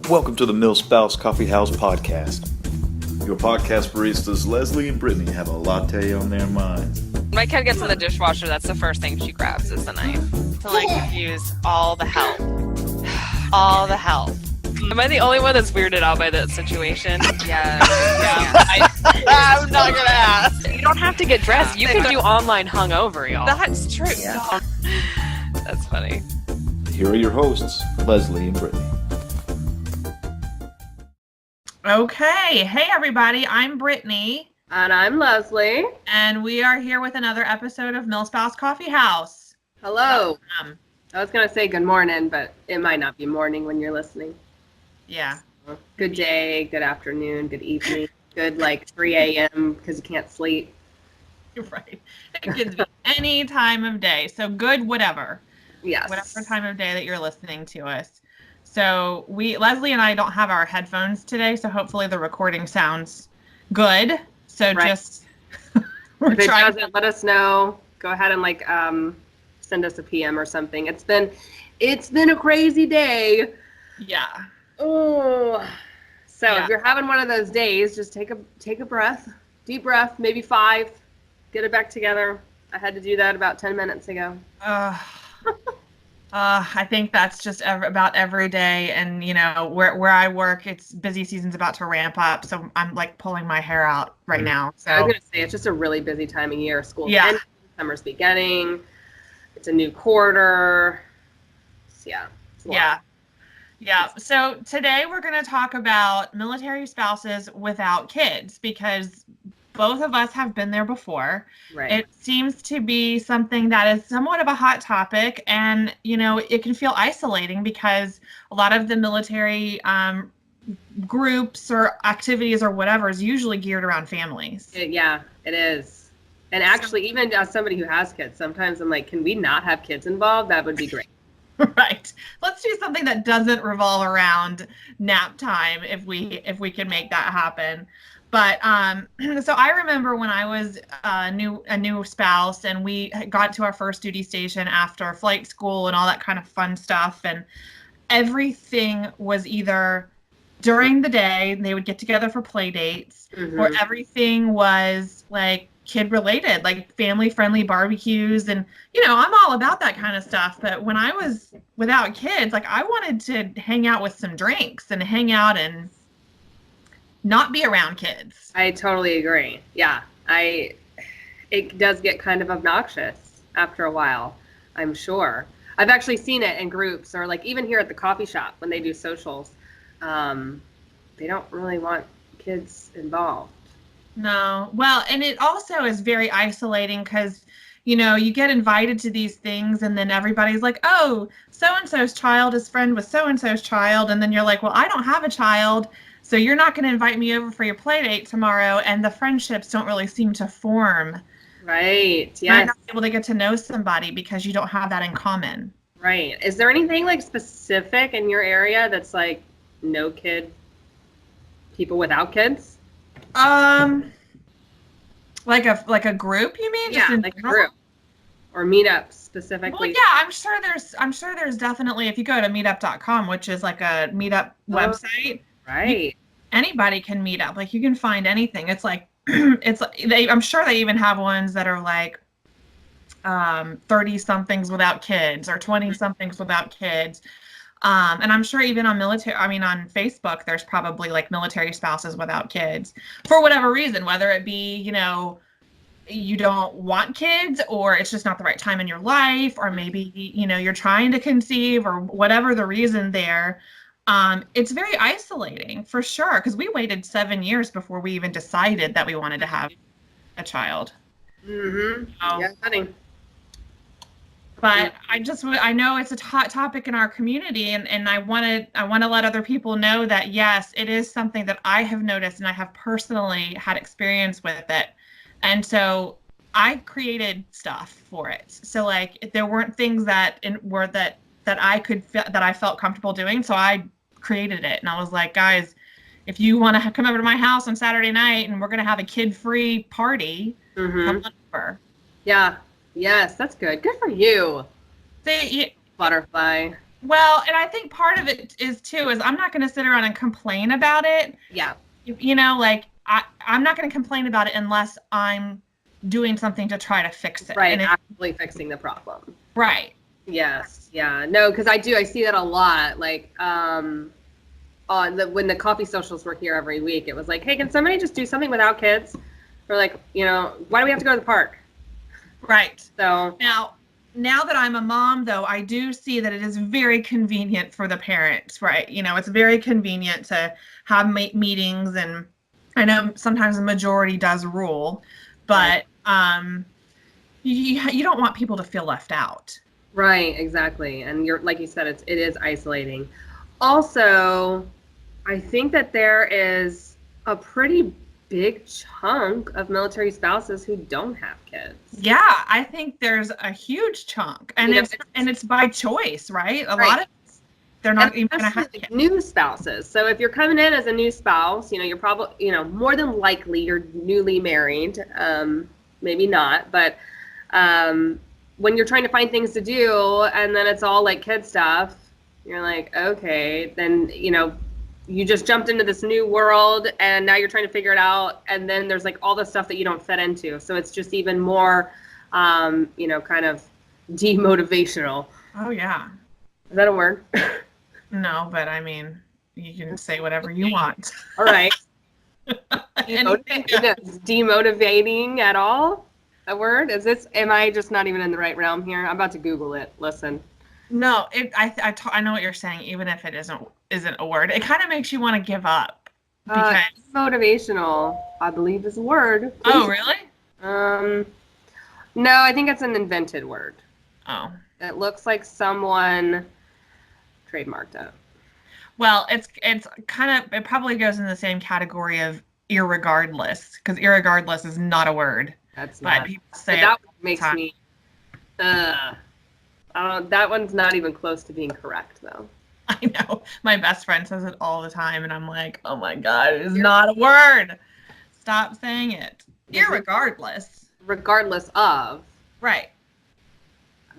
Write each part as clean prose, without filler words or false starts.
Welcome to the MilSpouse Coffee House Podcast. Your podcast baristas Leslie and Britni have a latte on their minds. My kid gets in the dishwasher, that's the first thing she grabs is the knife to use all the help. All the help. Am I the only one that's weirded out by that situation? Yeah. I'm not gonna ask. You don't have to get dressed. You can do online hungover, y'all. That's true. Yeah. That's funny. Here are your hosts, Leslie and Britni. Okay. Hey, everybody. I'm Britni. And I'm Leslie. And we are here with another episode of MilSpouse Coffee House. Hello. I was going to say good morning, but it might not be morning when you're listening. Yeah. So, good day, good afternoon, good evening, good 3 a.m. because you can't sleep. You're right. It could be any time of day. So good whatever. Yes. Whatever time of day that you're listening to us. So Leslie and I don't have our headphones today, so hopefully the recording sounds good. So right. Just if it doesn't, let us know. Go ahead and send us a PM or something. It's been a crazy day. Yeah. Oh. So if you're having one of those days, just take a breath, deep breath, maybe 5. Get it back together. I had to do that about 10 minutes ago. I think that's just about every day. And, where I work, it's busy season's about to ramp up. So I'm pulling my hair out right now. So I was going to say, it's just a really busy time of year. School's ending, summer's beginning. It's a new quarter. So, yeah. So today we're going to talk about military spouses without kids because both of us have been there before. Right. It seems to be something that is somewhat of a hot topic, and it can feel isolating because a lot of the military groups or activities or whatever is usually geared around families. It is. And actually, even as somebody who has kids, sometimes I'm like, can we not have kids involved? That would be great. Right. Let's do something that doesn't revolve around nap time if we can make that happen. But so I remember when I was a new spouse and we got to our first duty station after flight school and all that kind of fun stuff. And everything was either during the day, they would get together for play dates, or everything was kid related, family friendly barbecues. And, I'm all about that kind of stuff. But when I was without kids, I wanted to hang out with some drinks and hang out and not be around kids. I totally agree. Yeah. It does get kind of obnoxious after a while, I'm sure. I've actually seen it in groups or even here at the coffee shop when they do socials. They don't really want kids involved. No. Well, and it also is very isolating because, you get invited to these things and then everybody's like, oh, so-and-so's child is friend with so-and-so's child. And then you're like, well, I don't have a child. So you're not going to invite me over for your play date tomorrow, and the friendships don't really seem to form. Right. Yes. You're not able to get to know somebody because you don't have that in common. Right. Is there anything specific in your area that's no kid, people without kids? Like a group, you mean? Yeah, a group or meetups specifically. Well, yeah, I'm sure there's definitely, if you go to meetup.com, which is a meetup website. Right. Anybody can meet up. You can find anything. It's I'm sure they even have ones that are 30 somethings without kids or 20 somethings without kids. And I'm sure even on on Facebook, there's probably military spouses without kids for whatever reason, whether it be, you don't want kids or it's just not the right time in your life, or maybe, you're trying to conceive or whatever the reason there. It's very isolating for sure, because we waited 7 years before we even decided that we wanted to have a child. Mm-hmm. Yeah, honey. But I know it's a hot topic in our community, and I want to let other people know that yes, it is something that I have noticed and I have personally had experience with it. And so I created stuff for it. So there weren't things that I felt comfortable doing, so I created it. And I was like, guys, if you want to come over to my house on Saturday night and we're going to have a kid-free party, come on over. Yeah. Yes, that's good. Good for you. They, Butterfly. Well, and I think part of it is too is I'm not going to sit around and complain about it. Yeah. You know, like I'm not going to complain about it unless I'm doing something to try to fix it. Right, And actually fixing the problem. right. Yes, yeah. No, because I see that a lot. Like, when the coffee socials were here every week, it was like, hey, can somebody just do something without kids? Or like, why do we have to go to the park? Right. So Now that I'm a mom, though, I do see that it is very convenient for the parents, right? It's very convenient to have meetings, and I know sometimes the majority does rule, but you don't want people to feel left out. right, exactly. And you're like you said, it is isolating. Also, I think that there is a pretty big chunk of military spouses who don't have kids. Yeah, I think there's a huge chunk, and it's by choice, right? A lot of they're not even going to have kids. New spouses. So if you're coming in as a new spouse, you're probably, more than likely you're newly married. Maybe not, but when you're trying to find things to do, and then it's all like kid stuff, you're like, okay, then you just jumped into this new world and now you're trying to figure it out. And then there's like all the stuff that you don't fit into. So it's just even more, kind of demotivational. Oh, yeah. Is that a word? No, but I mean, you can say whatever you want. All right. Anything. Is demotivating at all a word? Am I just not even in the right realm here? I'm about to Google it. Listen. No, I know what you're saying, even if it isn't a word. It kind of makes you want to give up. Because... motivational, I believe, is a word. Please. Oh, really? No, I think it's an invented word. Oh. It looks like someone trademarked it. Well, it's kind of, it probably goes in the same category of irregardless, because irregardless is not a word. That's but not. People say that makes me. That one's not even close to being correct, though. I know. My best friend says it all the time, and I'm like, oh my God, it is not a word. Stop saying it. Irregardless. Regardless of. Right.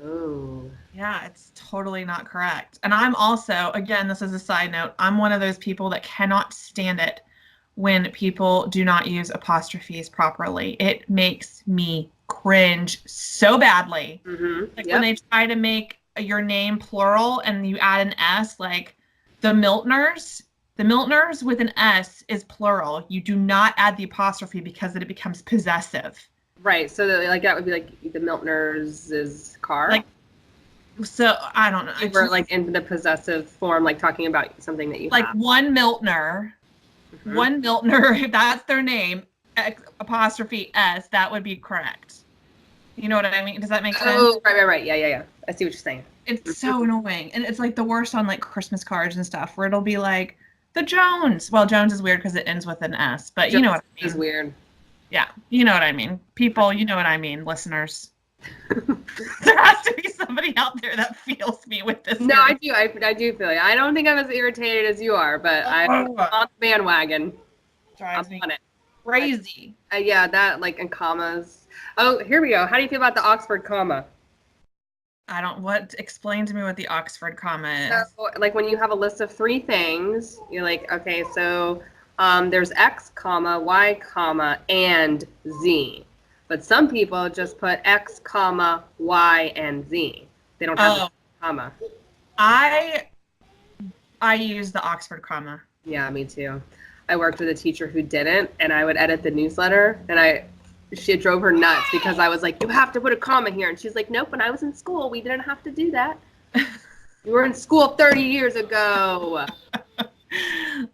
Oh. Yeah, it's totally not correct. And I'm also, again, this is a side note, I'm one of those people that cannot stand it when people do not use apostrophes properly. It makes me cringe so badly. Mm-hmm. Like when they try to make your name plural and you add an S, like the Miltners with an S is plural. You do not add the apostrophe because then it becomes possessive. Right. So that would be like the Miltners' is car. Like, so I don't know. We're like in the possessive form, like talking about something that you like have. One Miltner, if that's their name, apostrophe S, that would be correct. You know what I mean? Does that make sense? Oh, right. Yeah. I see what you're saying. It's so annoying. And it's like the worst on like Christmas cards and stuff where it'll be like the Jones. Well, Jones is weird because it ends with an S, but Jones, you know what I mean. Is weird. Yeah, you know what I mean. People, you know what I mean, listeners. There has to be somebody out there that feels me with this. No, I do feel it. I don't think I'm as irritated as you are, but I'm on the bandwagon. Drives me on it. Crazy. Yeah, that like in commas. Oh, here we go. How do you feel about the Oxford comma? Explain to me what the Oxford comma is. So, like when you have a list of 3 things, you're like, okay, so there's X, comma, Y, comma, and Z. But some people just put X, comma, Y, and Z. They don't have the comma. I use the Oxford comma. Yeah, me too. I worked with a teacher who didn't, and I would edit the newsletter, and she drove her nuts because I was like, you have to put a comma here. And she's like, nope, when I was in school, we didn't have to do that. You were in school 30 years ago.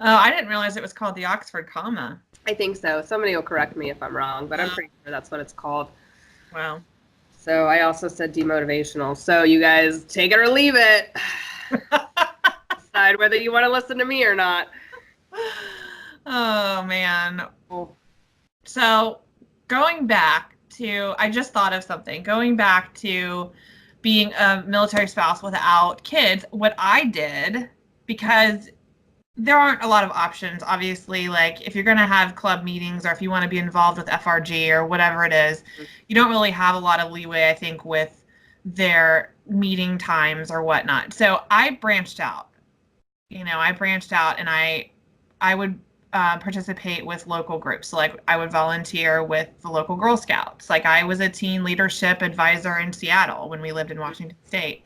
I didn't realize it was called the Oxford comma. I think so. Somebody will correct me if I'm wrong, but I'm pretty sure that's what it's called. Wow. So I also said demotivational. So you guys take it or leave it. Decide whether you want to listen to me or not. Oh, man. So going back to, I just thought of something. Going back to being a military spouse without kids, what I did, because there aren't a lot of options, obviously, like if you're going to have club meetings or if you want to be involved with FRG or whatever it is, you don't really have a lot of leeway, I think, with their meeting times or whatnot. So I branched out. And I would participate with local groups. So like I would volunteer with the local Girl Scouts. Like I was a teen leadership advisor in Seattle when we lived in Washington State.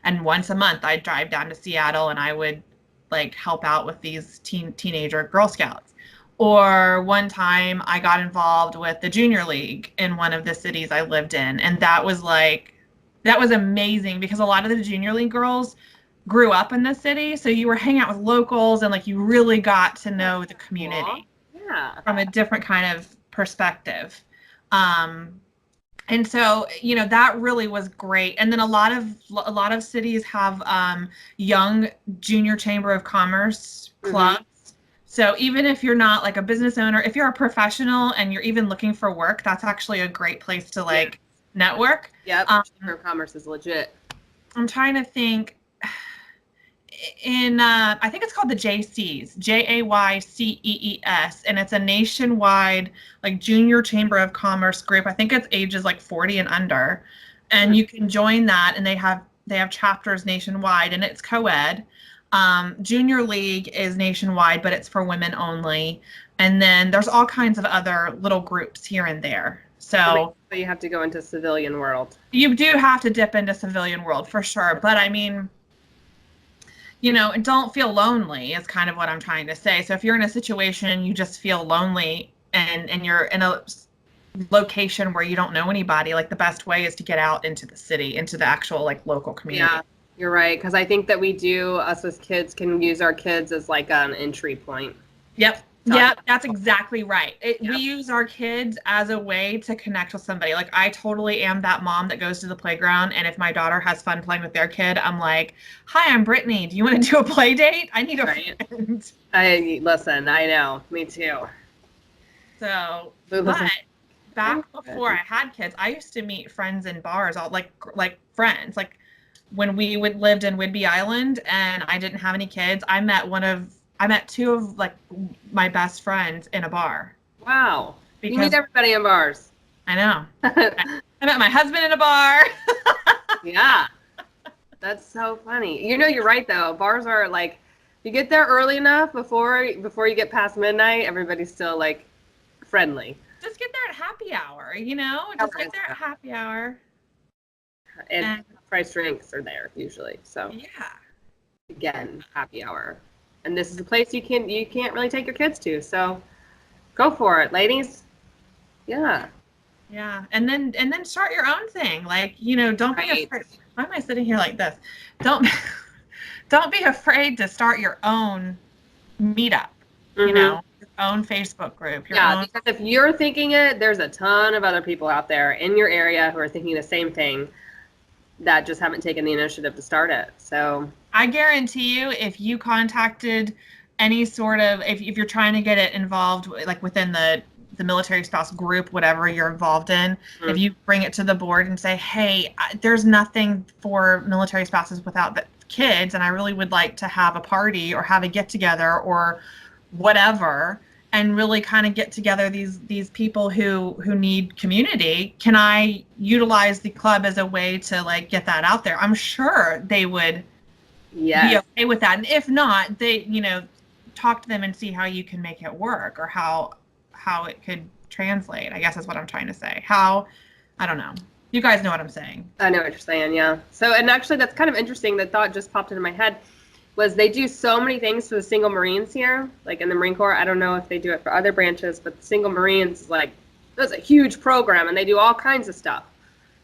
And once a month I'd drive down to Seattle and I would like help out with these teenager Girl Scouts. Or one time I got involved with the Junior League in one of the cities I lived in. And that was amazing because a lot of the Junior League girls grew up in the city. So you were hanging out with locals and like you really got to know the community from a different kind of perspective. And so, that really was great. And then a lot of cities have young junior chamber of commerce clubs. Mm-hmm. So even if you're not like a business owner, if you're a professional and you're even looking for work, that's actually a great place to like network. Yep. Chamber of commerce is legit. I'm trying to think. I think it's called the JCs, JAYCEES, and it's a nationwide like junior chamber of commerce group. I think it's ages like 40 and under, and you can join that. And they have chapters nationwide, and it's co-ed. Junior League is nationwide, but it's for women only. And then there's all kinds of other little groups here and there. So you have to go into civilian world. You do have to dip into civilian world for sure, but I mean. Don't feel lonely is kind of what I'm trying to say. So if you're in a situation you just feel lonely and you're in a location where you don't know anybody, like the best way is to get out into the city, into the actual like local community. Yeah, you're right. Because I think that us as kids can use our kids as like an entry point. Yep. Yeah, that's exactly right. We use our kids as a way to connect with somebody. Like I totally am that mom that goes to the playground, and if my daughter has fun playing with their kid, I'm like, "Hi, I'm Britni. Do you want to do a play date? I need a friend." Listen, I know, me too. So, but back before I had kids, I used to meet friends in bars, all like friends. Like when we lived in Whidbey Island, and I didn't have any kids, I met two of like my best friends in a bar. Wow. You meet everybody in bars. I know. I met my husband in a bar. Yeah. That's so funny. You're right though. Bars are like, you get there early enough before you get past midnight, everybody's still like friendly. Just get there at happy hour, Just get there at happy hour. And price drinks are there usually. So yeah. Again, happy hour. And this is a place you can't really take your kids to. So go for it, ladies. Yeah. Yeah. And then start your own thing. Like, don't be afraid. Why am I sitting here like this? Don't be afraid to start your own meetup, your own Facebook group. Because if you're thinking it, there's a ton of other people out there in your area who are thinking the same thing that just haven't taken the initiative to start it. So I guarantee you, if you contacted any sort of, if you're trying to get it involved, like within the military spouse group, whatever you're involved in, if you bring it to the board and say, hey, there's nothing for military spouses without the kids, and I really would like to have a party or have a get together or whatever, and really kind of get together these people who need community. Can I utilize the club as a way to like get that out there? I'm sure they would be okay with that. And if not, they, talk to them and see how you can make it work or how it could translate. I guess that's what I'm trying to say. I don't know. You guys know what I'm saying. I know what you're saying, yeah. So, and actually that's kind of interesting. The thought just popped into my head was they do so many things for the single Marines here, like in the Marine Corps. I don't know if they do it for other branches, but the single Marines is like, that's a huge program and they do all kinds of stuff.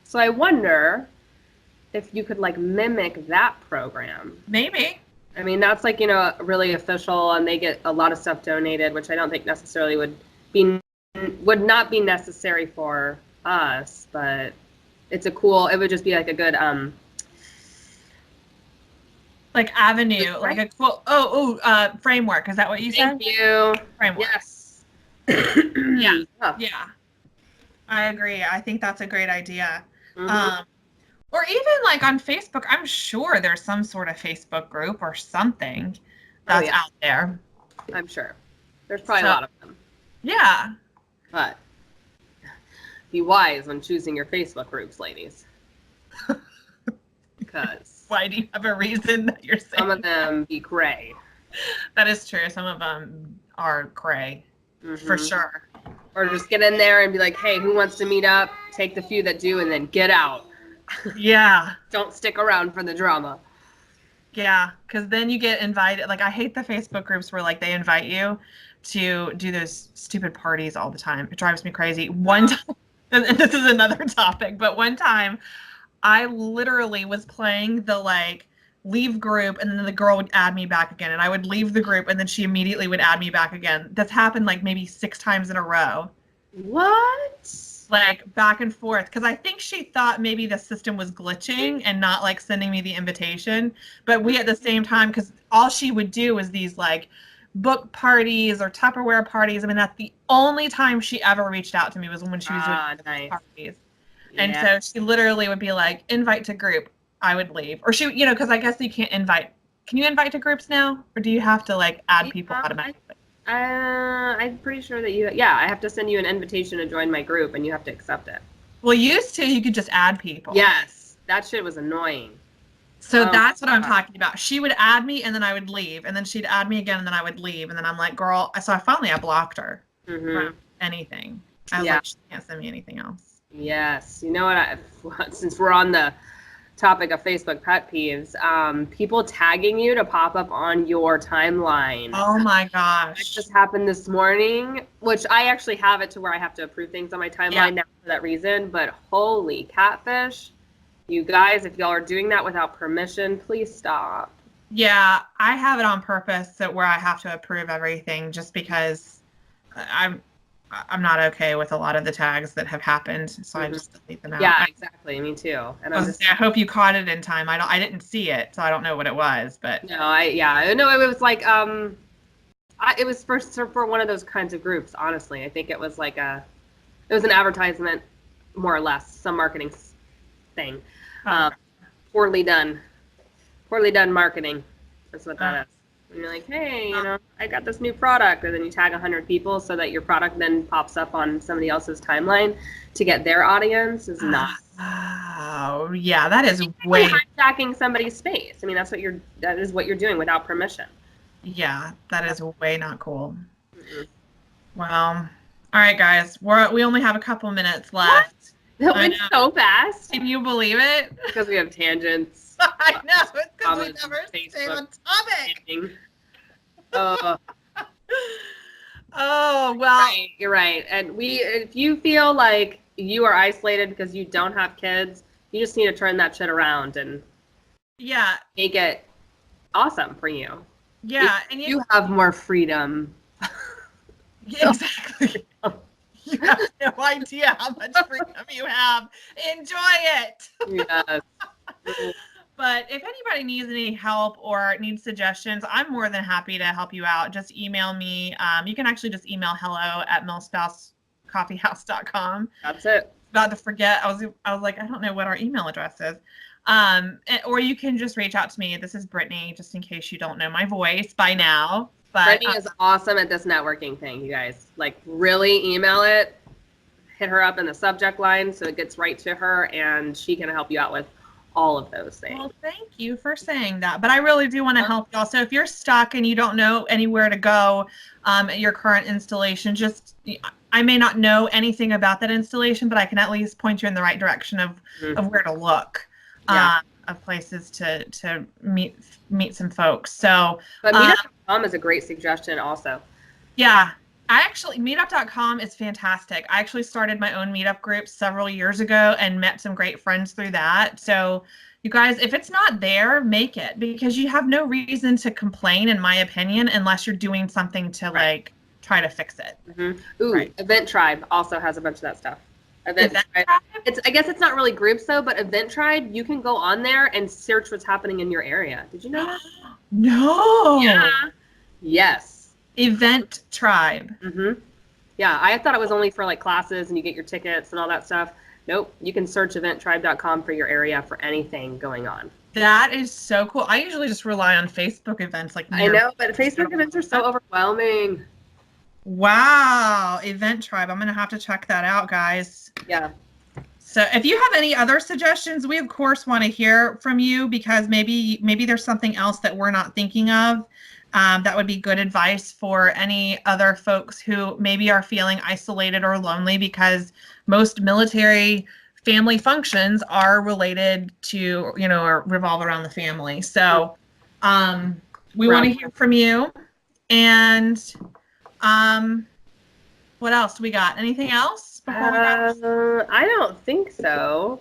So I wonder if you could like mimic that program. Maybe. I mean, that's like, really official, and they get a lot of stuff donated, which I don't think necessarily would not be necessary for us, but it would just be like a good, like avenue, like a cool, framework. Is that what you said? Thank you. Framework. Yes. Yeah. Yeah. I agree. I think that's a great idea. Mm-hmm. Or even like on Facebook, I'm sure there's some sort of Facebook group or something that's out there. I'm sure. There's probably a lot of them. Yeah. But be wise when choosing your Facebook groups, ladies. because Why do you have a reason that you're saying? some of them be cray. That is true. Some of them are cray, for sure. Or just get in there and be like, hey, who wants to meet up? Take the few that do and then get out. Yeah. Don't stick around for the drama. Yeah, because then you get invited. Like, I hate the Facebook groups where, like, they invite you to do those stupid parties all the time. It drives me crazy. One time, and this is another topic, but one time I literally was playing the, like, leave group, and then the girl would add me back again, and I would leave the group, and then she immediately would add me back again. That's happened, like, maybe 6 times in a row. What? Like, back and forth, because I think she thought maybe the system was glitching and not, like, sending me the invitation. But we, at the same time, because all she would do was these, like, book parties or Tupperware parties. I mean, that's the only time she ever reached out to me was when she was doing nice. parties. And so she literally would be like, invite to group. I would leave. Or she, you know, because I guess you can't invite. Can you invite to groups now? Or do you have to, like, add people automatically? I'm pretty sure that I have to send you an invitation to join my group and you have to accept it. Well, used to, you could just add people. Yes. That shit was annoying. So that's what I'm talking about. She would add me and then I would leave. And then she'd add me again and then I would leave. And then I'm like, girl, so I blocked her from anything. I was like, she can't send me anything else. Yes. You know what? Since we're on the topic of Facebook pet peeves, people tagging you to pop up on your timeline. Oh my gosh. That just happened this morning, which I actually have it to where I have to approve things on my timeline now for that reason. But holy catfish. You guys, if y'all are doing that without permission, please stop. Yeah, I have it on purpose where I have to approve everything just because I'm not okay with a lot of the tags that have happened, so I just delete them out. Yeah, exactly. Me too. And I hope you caught it in time. I didn't see it, so I don't know what it was, but no, it was like it was for one of those kinds of groups. Honestly, I think it was like it was an advertisement, more or less, some marketing thing. Poorly done marketing. That's what that is. And you're like, hey, I got this new product, and then you tag 100 people so that your product then pops up on somebody else's timeline to get their audience is not. Oh, yeah, that is way hijacking somebody's space. I mean, that is what you're doing without permission. Yeah, that is way not cool. Well, all right, guys, we only have a couple minutes left. That went so fast. Can you believe it? Because we have tangents. I know, it's because we never stay on topic. Oh, well. You're right. And if you feel like you are isolated because you don't have kids, you just need to turn that shit around and make it awesome for you. Yeah. And you have more freedom. Yeah, exactly. You have no idea how much freedom you have. Enjoy it. Yes. But if anybody needs any help or needs suggestions, I'm more than happy to help you out. Just email me. You can actually just email hello@MilSpouseCoffeehouse.com. That's it. About to forget. I was like, I don't know what our email address is. Or you can just reach out to me. This is Britni, just in case you don't know my voice by now. But Britni is awesome at this networking thing, you guys. Like, really email it, hit her up in the subject line so it gets right to her, and she can help you out with all of those things. Well, thank you for saying that. But I really do want to help y'all. So if you're stuck and you don't know anywhere to go at your current installation, I may not know anything about that installation, but I can at least point you in the right direction of where to look. Of places to meet some folks. So, but Meetup.com is a great suggestion also. Yeah, Meetup.com is fantastic. I actually started my own Meetup group several years ago and met some great friends through that. So you guys, if it's not there, make it, because you have no reason to complain, in my opinion, unless you're doing something to like try to fix it. Ooh, Event Tribe also has a bunch of that stuff. Event Tribe. I guess it's not really groups though, but Event Tribe, you can go on there and search what's happening in your area. Did you know that? No. Yeah. Yes. Event Tribe. Yeah, I thought it was only for like classes and you get your tickets and all that stuff. Nope. You can search eventtribe.com for your area for anything going on. That is so cool. I usually just rely on Facebook events. I know, but Facebook events are so overwhelming. Wow. Event Tribe. I'm going to have to check that out, guys. Yeah. So if you have any other suggestions, we of course want to hear from you, because maybe there's something else that we're not thinking of. That would be good advice for any other folks who maybe are feeling isolated or lonely, because most military family functions are related to, or revolve around the family. So we want to hear from you. And what else do we got? Anything else before we go? I don't think so.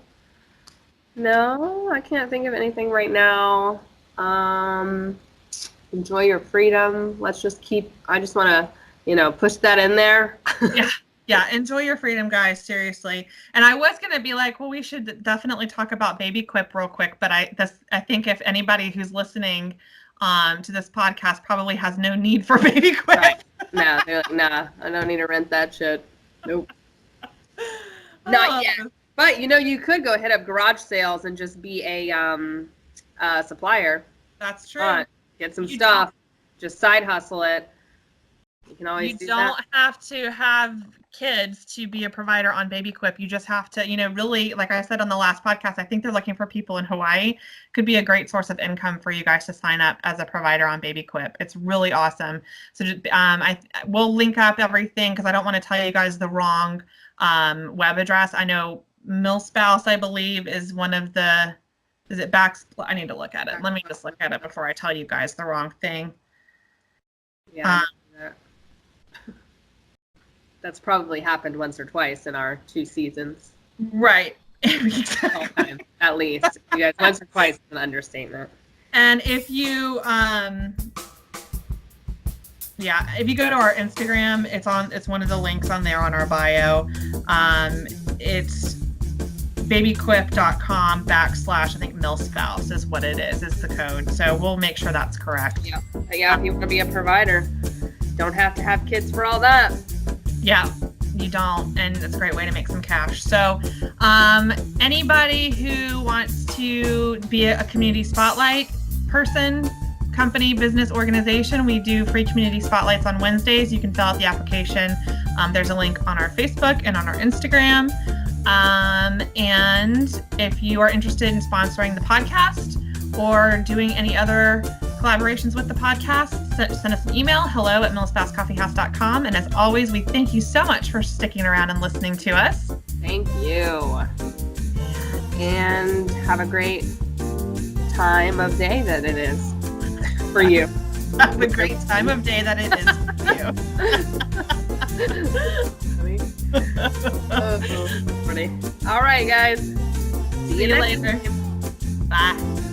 No, I can't think of anything right now. Enjoy your freedom. Let's just I just want to, push that in there. Yeah, enjoy your freedom, guys, seriously. And I was going to be like, well, we should definitely talk about Baby Quip real quick, but I think if anybody who's listening to this podcast probably has no need for Baby Quip. Right. No, they're like, nah, I don't need to rent that shit. Nope. Not yet. But, you could go hit up garage sales and just be a supplier. That's true. Get some stuff. Just side hustle it. You can always do that. You don't have to have kids to be a provider on Baby Quip. You just have to, really, like I said on the last podcast, I think they're looking for people in Hawaii. Could be a great source of income for you guys to sign up as a provider on Baby Quip. It's really awesome. So we'll link up everything, because I don't want to tell you guys the wrong web address. I know MilSpouse, I believe, is one of the, is it I need to look at it. Let me just look at it before I tell you guys the wrong thing. Yeah. That's probably happened once or twice in our 2 seasons. Right. Time, at least. You guys, once or twice is an understatement. And if you if you go to our Instagram, it's one of the links on there on our bio. It's babyquip.com / I think MilSpouse is what it is the code. So we'll make sure that's correct. Yeah. If you want to be a provider, don't have to have kids for all that. Yeah, you don't, and it's a great way to make some cash. So anybody who wants to be a community spotlight person, company, business, organization, we do free community spotlights on Wednesdays. You can fill out the application. There's a link on our Facebook and on our Instagram. And if you are interested in sponsoring the podcast or doing any other collaborations with the podcast, send us an email, hello@milspousescoffeehouse.com. And as always, we thank you so much for sticking around and listening to us. Thank you. And have a great time of day that it is for you. Have a great time of day that it is for you. All right, guys. See you later. Bye.